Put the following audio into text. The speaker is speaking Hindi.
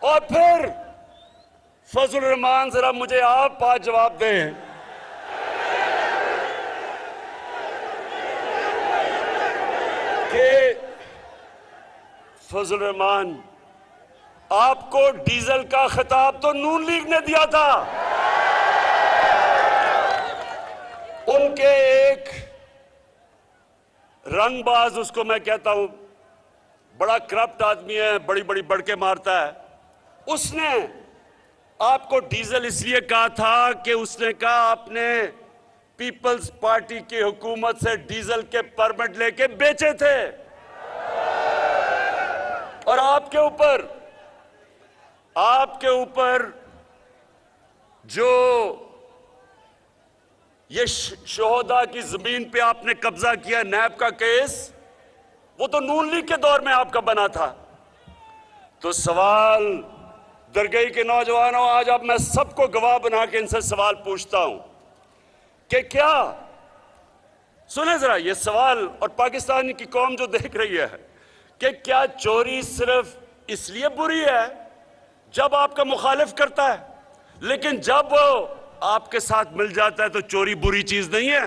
और फिर फजल रहमान, जरा मुझे आप आज जवाब दें कि फजल रहमान, आपको डीजल का खिताब तो नून लीग ने दिया था। उनके एक रंगबाज, उसको मैं कहता हूं, बड़ा करप्ट आदमी है, बड़ी बड़ी बढ़के मारता है, उसने आपको डीजल इसलिए कहा था कि उसने कहा आपने पीपल्स पार्टी की हुकूमत से डीजल के परमिट लेके बेचे थे और आपके ऊपर जो ये शोहदा की जमीन पे आपने कब्जा किया, नैब का केस, वो तो नून लीग के दौर में आपका बना था। तो सवाल दरगई के नौजवानों, आज अब मैं सबको गवाह बना के इनसे सवाल पूछता हूं कि क्या, सुने जरा ये सवाल, और पाकिस्तान की कौम जो देख रही है, कि क्या चोरी सिर्फ इसलिए बुरी है जब आपका मुखालिफ करता है, लेकिन जब वो आपके साथ मिल जाता है तो चोरी बुरी चीज नहीं है?